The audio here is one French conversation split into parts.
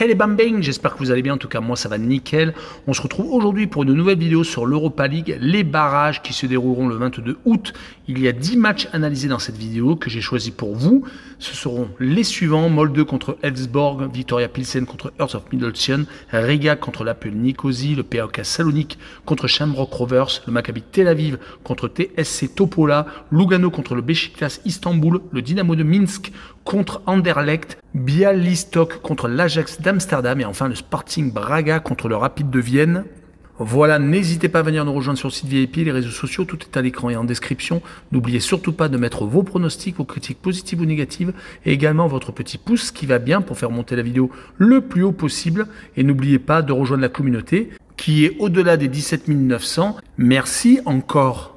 Hey bam bang, j'espère que vous allez bien, en tout cas moi ça va nickel. On se retrouve aujourd'hui pour une nouvelle vidéo sur l'Europa League, les barrages qui se dérouleront le 22 août. Il y a 10 matchs analysés dans cette vidéo que j'ai choisi pour vous. Ce seront les suivants: Molde contre Elfsborg, Viktoria Pilsen contre Hearts of Midlothian, Riga contre l'APOEL Nicosie, le PAOK Salonique contre Shamrock Rovers, le Maccabi Tel Aviv contre TSC Topola, Lugano contre le Beşiktaş Istanbul, le Dynamo de Minsk contre Anderlecht, Bialystok contre l'Ajax d'Amsterdam et enfin le Sporting Braga contre le Rapid de Vienne. Voilà, n'hésitez pas à venir nous rejoindre sur le site VIP, les réseaux sociaux, tout est à l'écran et en description. N'oubliez surtout pas de mettre vos pronostics, vos critiques positives ou négatives et également votre petit pouce qui va bien pour faire monter la vidéo le plus haut possible. Et n'oubliez pas de rejoindre la communauté qui est au-delà des 17 900. Merci encore.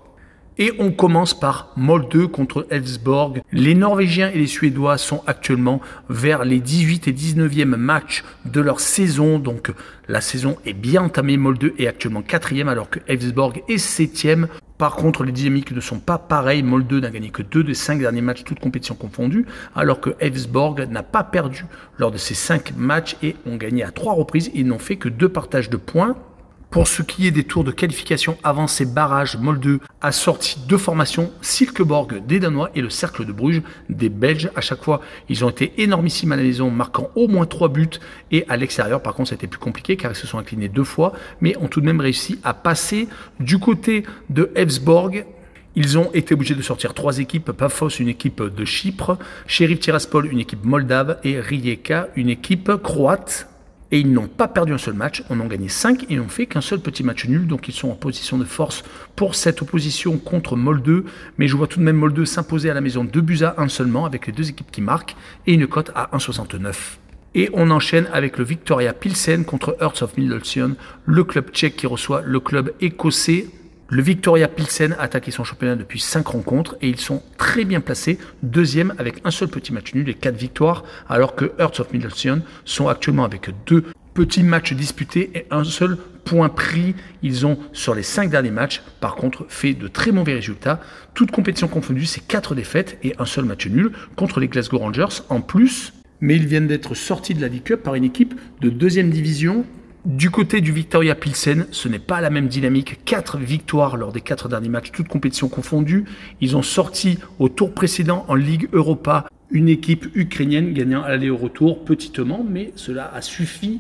Et on commence par Molde contre Elfsborg. Les Norvégiens et les Suédois sont actuellement vers les 18 et 19e matchs de leur saison. Donc la saison est bien entamée. Molde est actuellement 4e alors que Elfsborg est 7e. Par contre, les dynamiques ne sont pas pareilles. Molde n'a gagné que 2 des 5 derniers matchs, toutes compétitions confondues, alors que Elfsborg n'a pas perdu lors de ces 5 matchs et ont gagné à 3 reprises. Ils n'ont fait que 2 partages de points. Pour ce qui est des tours de qualification avant ces barrages, Molde a sorti 2 formations, Silkeborg des Danois et le Cercle de Bruges des Belges. À chaque fois, ils ont été énormissimes à la maison, marquant au moins 3 buts. Et à l'extérieur, par contre, ça a été plus compliqué car ils se sont inclinés 2 fois, mais ont tout de même réussi à passer. Du côté de Elfsborg, ils ont été obligés de sortir 3 équipes, Pafos, une équipe de Chypre, Sheriff Tiraspol, une équipe moldave et Rijeka, une équipe croate. Et ils n'ont pas perdu un seul match, on en a gagné 5 et n'ont fait qu'un seul petit match nul. Donc ils sont en position de force pour cette opposition contre Molde. Mais je vois tout de même Molde s'imposer à la maison 2 buts à 1 seulement avec les 2 équipes qui marquent et une cote à 1,69. Et on enchaîne avec le Viktoria Pilsen contre Hearts of Midlothian, le club tchèque qui reçoit le club écossais. Le Viktoria Pilsen a attaqué son championnat depuis 5 rencontres et ils sont très bien placés, 2e avec un seul petit match nul et 4 victoires, alors que Hearts of Midlothian sont actuellement avec 2 petits matchs disputés et un seul point pris. Ils ont, sur les 5 derniers matchs, par contre, fait de très mauvais résultats. Toutes compétitions confondues, c'est 4 défaites et un seul match nul contre les Glasgow Rangers en plus. Mais ils viennent d'être sortis de la League Cup par une équipe de 2e division. Du côté du Viktoria Pilsen, ce n'est pas la même dynamique. 4 victoires lors des 4 derniers matchs, toutes compétitions confondues. Ils ont sorti au tour précédent en Ligue Europa une équipe ukrainienne gagnant à l'aller au retour petitement, mais cela a suffi.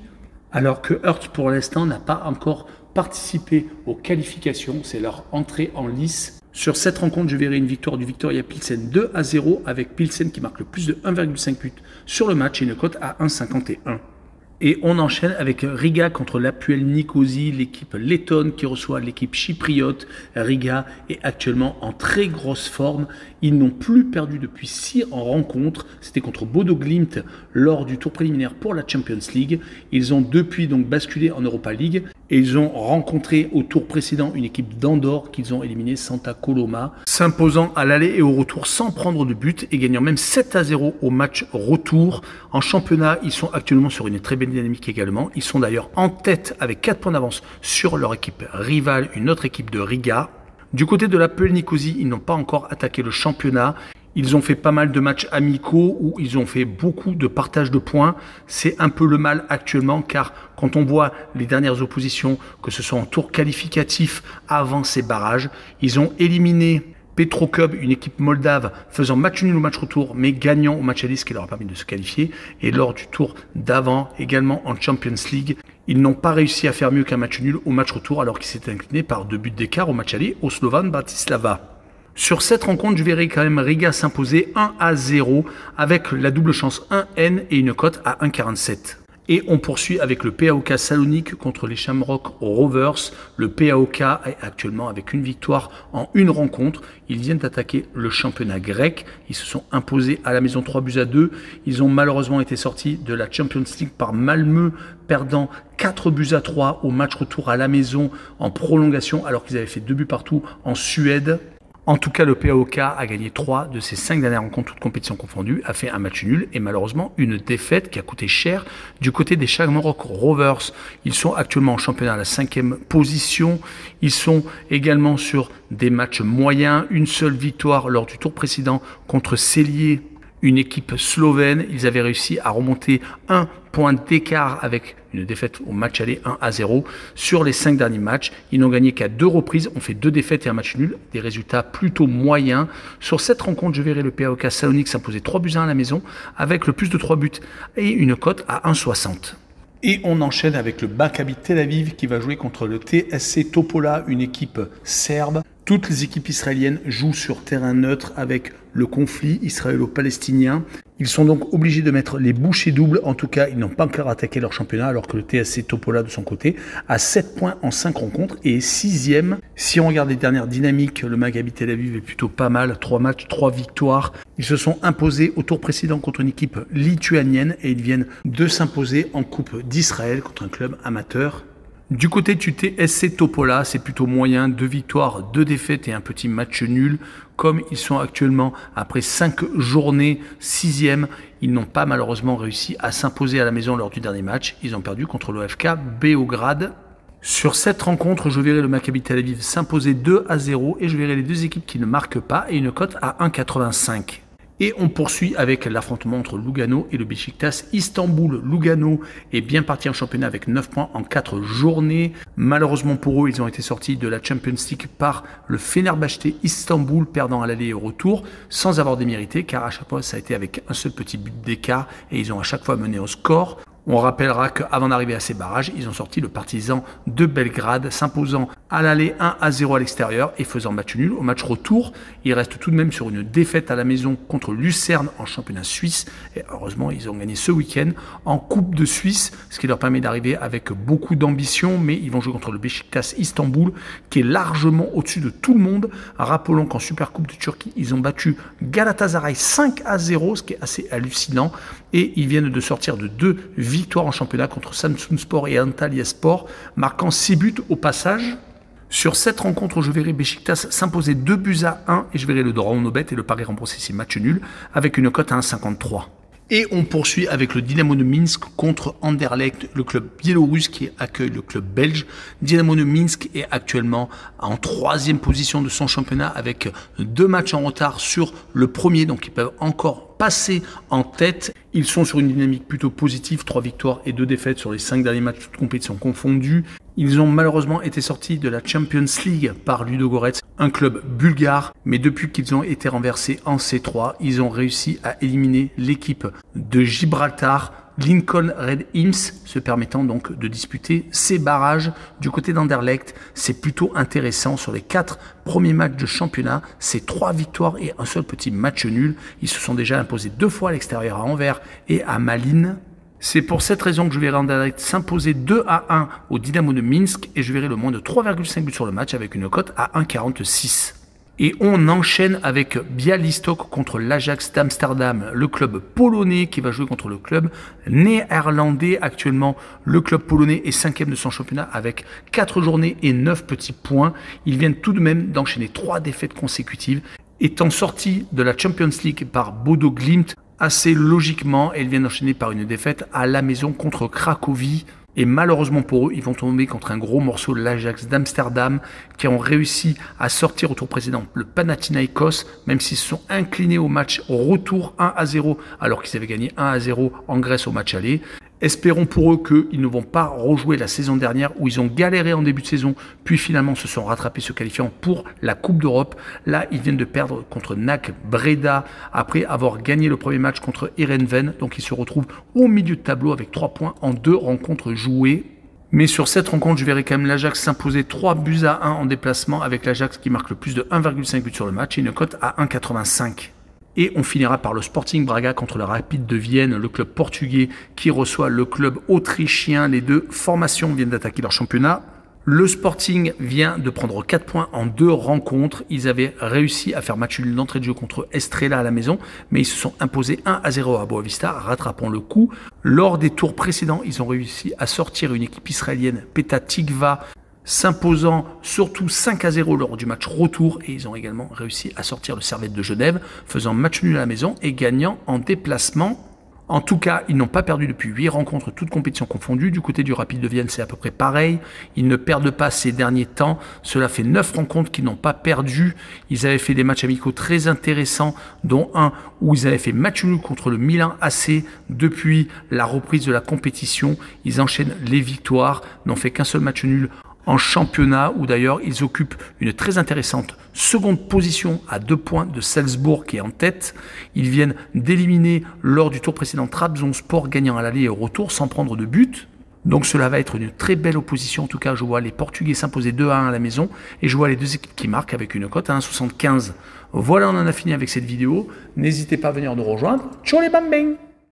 Alors que Hearts, pour l'instant, n'a pas encore participé aux qualifications. C'est leur entrée en lice. Sur cette rencontre, je verrai une victoire du Viktoria Pilsen 2-0 avec Pilsen qui marque le plus de 1,5 but sur le match et une cote à 1,51. Et on enchaîne avec Riga contre l'APOEL Nicosie, l'équipe lettonne qui reçoit l'équipe chypriote. Riga est actuellement en très grosse forme. Ils n'ont plus perdu depuis 6 rencontres. C'était contre Bodo Glimt lors du tour préliminaire pour la Champions League. Ils ont depuis donc basculé en Europa League et ils ont rencontré au tour précédent une équipe d'Andorre qu'ils ont éliminé, Santa Coloma, s'imposant à l'aller et au retour sans prendre de but et gagnant même 7-0 au match retour. En championnat, ils sont actuellement sur une très belle dynamique également. Ils sont d'ailleurs en tête avec 4 points d'avance sur leur équipe rivale, une autre équipe de Riga. Du côté de l'APOEL Nicosie, ils n'ont pas encore attaqué le championnat. Ils ont fait pas mal de matchs amicaux où ils ont fait beaucoup de partage de points. C'est un peu le mal actuellement car quand on voit les dernières oppositions, que ce soit en tour qualificatif avant ces barrages, ils ont éliminé Petrocub, une équipe moldave faisant match nul au match retour mais gagnant au match aller, ce qui leur a permis de se qualifier. Et lors du tour d'avant, également en Champions League, ils n'ont pas réussi à faire mieux qu'un match nul au match retour alors qu'ils s'étaient inclinés par 2 buts d'écart au match aller au Slovan Bratislava. Sur cette rencontre, je verrai quand même Riga s'imposer 1-0 avec la double chance 1N et une cote à 1,47. Et on poursuit avec le PAOK Salonique contre les Shamrock Rovers. Le PAOK est actuellement avec une victoire en une rencontre. Ils viennent d'attaquer le championnat grec. Ils se sont imposés à la maison 3 buts à 2. Ils ont malheureusement été sortis de la Champions League par Malmö, perdant 4 buts à 3 au match retour à la maison en prolongation alors qu'ils avaient fait 2 buts partout en Suède. En tout cas, le PAOK a gagné 3 de ses 5 dernières rencontres, toutes compétitions confondues, a fait un match nul et malheureusement une défaite qui a coûté cher du côté des Shamrock Rovers. Ils sont actuellement en championnat à la 5e position. Ils sont également sur des matchs moyens. Une seule victoire lors du tour précédent contre Cellier, une équipe slovène. Ils avaient réussi à remonter un point d'écart avec une défaite au match aller 1-0 sur les 5 derniers matchs. Ils n'ont gagné qu'à 2 reprises, ont fait 2 défaites et un match nul, des résultats plutôt moyens. Sur cette rencontre, je verrai le PAOK Salonique s'imposer 3-1 à la maison avec le plus de 3 buts et une cote à 1,60. Et on enchaîne avec le Maccabi Tel Aviv qui va jouer contre le TSC Topola, une équipe serbe. Toutes les équipes israéliennes jouent sur terrain neutre avec le conflit israélo-palestinien. Ils sont donc obligés de mettre les bouchées doubles. En tout cas, ils n'ont pas encore attaqué leur championnat, alors que le TSC Topola, de son côté, a 7 points en 5 rencontres et est 6e. Si on regarde les dernières dynamiques, le Maccabi Tel Aviv est plutôt pas mal. 3 matchs, 3 victoires. Ils se sont imposés au tour précédent contre une équipe lituanienne et ils viennent de s'imposer en Coupe d'Israël contre un club amateur. Du côté du TSC Topola, c'est plutôt moyen, 2 victoires, 2 défaites et un petit match nul. Comme ils sont actuellement, après 5 journées, 6e, ils n'ont pas malheureusement réussi à s'imposer à la maison lors du dernier match. Ils ont perdu contre l'OFK Beograd. Sur cette rencontre, je verrai le Maccabi Tel Aviv s'imposer 2-0 et je verrai les deux équipes qui ne marquent pas et une cote à 1,85. Et on poursuit avec l'affrontement entre Lugano et le Beşiktaş Istanbul. Lugano est bien parti en championnat avec 9 points en 4 journées. Malheureusement pour eux, ils ont été sortis de la Champions League par le Fenerbahçe Istanbul, perdant à l'aller et au retour, sans avoir démérité, car à chaque fois, ça a été avec un seul petit but d'écart et ils ont à chaque fois mené au score. On rappellera qu'avant d'arriver à ces barrages, ils ont sorti le Partizan de Belgrade, s'imposant à l'aller 1-0 à l'extérieur et faisant match nul. Au match retour, ils restent tout de même sur une défaite à la maison contre Lucerne en championnat suisse. Et heureusement, ils ont gagné ce week-end en Coupe de Suisse, ce qui leur permet d'arriver avec beaucoup d'ambition. Mais ils vont jouer contre le Beşiktaş Istanbul, qui est largement au-dessus de tout le monde. Rappelons qu'en Supercoupe de Turquie, ils ont battu Galatasaray 5-0, ce qui est assez hallucinant. Et ils viennent de sortir de 2 victoires en championnat contre Samsunspor et Antalyaspor, marquant 6 buts au passage. Sur cette rencontre, je verrai Beşiktaş s'imposer 2-1 et je verrai le draw no bet et le pari remboursé si match nul avec une cote à 1,53. Et on poursuit avec le Dynamo de Minsk contre Anderlecht, le club biélorusse qui accueille le club belge. Dynamo de Minsk est actuellement en 3e position de son championnat avec 2 matchs en retard sur le premier, donc ils peuvent encore passer en tête. Ils sont sur une dynamique plutôt positive, 3 victoires et 2 défaites sur les 5 derniers matchs, toutes compétitions confondues. Ils ont malheureusement été sortis de la Champions League par Ludogorets, un club bulgare, mais depuis qu'ils ont été renversés en C3, ils ont réussi à éliminer l'équipe de Gibraltar, Lincoln Red Imps, se permettant donc de disputer ces barrages. Du côté d'Anderlecht, c'est plutôt intéressant. Sur les 4 premiers matchs de championnat, c'est 3 victoires et un seul petit match nul. Ils se sont déjà imposés 2 fois à l'extérieur à Anvers et à Malines. C'est pour cette raison que je verrai Anderlecht s'imposer 2-1 au Dynamo de Minsk et je verrai le moins de 3,5 buts sur le match avec une cote à 1,46. Et on enchaîne avec Bialystok contre l'Ajax d'Amsterdam, le club polonais qui va jouer contre le club néerlandais. Actuellement, le club polonais est 5e de son championnat avec 4 journées et 9 petits points. Ils viennent tout de même d'enchaîner 3 défaites consécutives. Étant sortis de la Champions League par Bodo Glimt, assez logiquement, ils viennent d'enchaîner par une défaite à la maison contre Cracovie. Et malheureusement pour eux, ils vont tomber contre un gros morceau de l'Ajax d'Amsterdam qui ont réussi à sortir au tour précédent le Panathinaikos, même s'ils se sont inclinés au match retour 1-0 alors qu'ils avaient gagné 1-0 en Grèce au match aller. Espérons pour eux qu'ils ne vont pas rejouer la saison dernière où ils ont galéré en début de saison, puis finalement se sont rattrapés se qualifiant pour la Coupe d'Europe. Là, ils viennent de perdre contre NAC Breda après avoir gagné le premier match contre Heerenveen. Donc ils se retrouvent au milieu de tableau avec 3 points en 2 rencontres jouées. Mais sur cette rencontre, je verrai quand même l'Ajax s'imposer 3-1 en déplacement avec l'Ajax qui marque le plus de 1,5 but sur le match et une cote à 1,85. Et on finira par le Sporting Braga contre le Rapid de Vienne, le club portugais qui reçoit le club autrichien. Les deux formations viennent d'attaquer leur championnat. Le Sporting vient de prendre 4 points en 2 rencontres. Ils avaient réussi à faire match nul d'entrée de jeu contre Estrella à la maison, mais ils se sont imposés 1-0 à Boavista, rattrapant le coup. Lors des tours précédents, ils ont réussi à sortir une équipe israélienne, Petah Tikva, s'imposant surtout 5-0 lors du match retour et ils ont également réussi à sortir le Servette de Genève, faisant match nul à la maison et gagnant en déplacement. En tout cas, ils n'ont pas perdu depuis 8 rencontres, toutes compétitions confondues. Du côté du Rapide de Vienne, c'est à peu près pareil. Ils ne perdent pas ces derniers temps. Cela fait 9 rencontres qu'ils n'ont pas perdu. Ils avaient fait des matchs amicaux très intéressants, dont un où ils avaient fait match nul contre le Milan AC. Depuis la reprise de la compétition, ils enchaînent les victoires, n'ont fait qu'un seul match nul en championnat, où d'ailleurs ils occupent une très intéressante seconde position à 2 points de Salzbourg qui est en tête. Ils viennent d'éliminer lors du tour précédent Trabzonspor, gagnant à l'aller et au retour sans prendre de but. Donc cela va être une très belle opposition. En tout cas, je vois les Portugais s'imposer 2-1 à la maison et je vois les deux équipes qui marquent avec une cote à 1,75. Voilà, on en a fini avec cette vidéo. N'hésitez pas à venir nous rejoindre. Ciao les bambins!